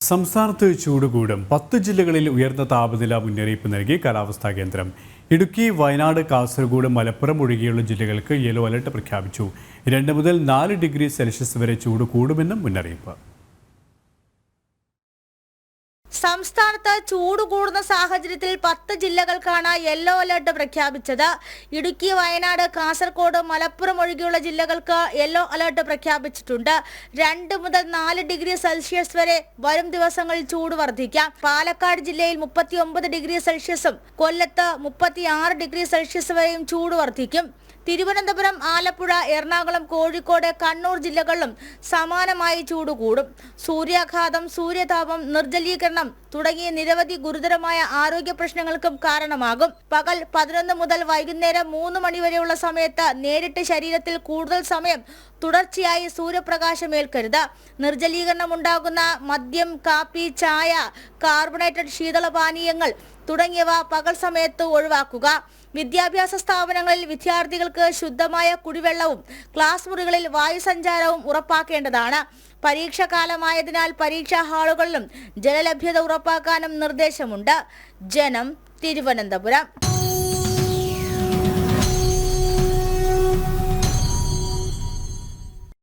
സംസ്ഥാനത്ത് ചൂട് കൂടും. 10 ജില്ലകളിൽ ഉയർന്ന താപനില മുന്നറിയിപ്പ് നൽകി കാലാവസ്ഥാ കേന്ദ്രം. ഇടുക്കി, വയനാട്, കാസർഗോഡ്, മലപ്പുറം ഒഴികെയുള്ള ജില്ലകൾക്ക് യെല്ലോ അലർട്ട് പ്രഖ്യാപിച്ചു. 2 മുതൽ 4 ഡിഗ്രി സെൽഷ്യസ് വരെ ചൂട് കൂടുമെന്നും മുന്നറിയിപ്പ്. സംസ്ഥാനത്ത് ചൂട് കൂടുന്ന സാഹചര്യത്തിൽ 10 ജില്ലകൾക്കാണ് യെല്ലോ അലർട്ട് പ്രഖ്യാപിച്ചത്. ഇടുക്കി, വയനാട്, കാസർഗോഡ്, മലപ്പുറം ഒഴികെയുള്ള ജില്ലകൾക്ക് യെല്ലോ അലർട്ട് പ്രഖ്യാപിച്ചിട്ടുണ്ട്. 2 മുതൽ 4 ഡിഗ്രി സെൽഷ്യസ് വരെ വരും ദിവസങ്ങളിൽ ചൂട് വർദ്ധിക്കാം. പാലക്കാട് ജില്ലയിൽ 39 ഡിഗ്രി സെൽഷ്യസും കൊല്ലത്ത് 36 ഡിഗ്രി സെൽഷ്യസ് വരെയും ചൂട് വർദ്ധിക്കും. തിരുവനന്തപുരം, ആലപ്പുഴ, എറണാകുളം, കോഴിക്കോട്, കണ്ണൂർ ജില്ലകളിലും സമാനമായി ചൂട് കൂടും. സൂര്യാഘാതം, സൂര്യതാപം, നിർജ്ജലീകരണം തുടങ്ങിയ നിരവധി ഗുരുതരമായ ആരോഗ്യ പ്രശ്നങ്ങൾക്കും കാരണമാകും. പകൽ 11 മുതൽ വൈകുന്നേരം 3 മണി വരെയുള്ള സമയത്ത് നേരിട്ട് ശരീരത്തിൽ കൂടുതൽ സമയം തുടർച്ചയായി സൂര്യപ്രകാശം ഏൽക്കരുത്. നിർജ്ജലീകരണം ഉണ്ടാകുന്ന മദ്യം, കാപ്പി, ചായ, കാർബണേറ്റഡ് ശീതളപാനീയങ്ങൾ തുടങ്ങിയവ പകൽ സമയത്ത് ഒഴിവാക്കുക. വിദ്യാഭ്യാസ സ്ഥാപനങ്ങളിൽ വിദ്യാർത്ഥികൾക്ക് ശുദ്ധമായ കുടിവെള്ളവും ക്ലാസ് മുറികളിൽ വായുസഞ്ചാരവും ഉറപ്പാക്കേണ്ടതാണ്. പരീക്ഷാകാലമായതിനാൽ പരീക്ഷാ ഹാളുകളിലും ജലലഭ്യത ഉറപ്പാക്കാനും നിർദ്ദേശമുണ്ട്. ജനം, തിരുവനന്തപുരം.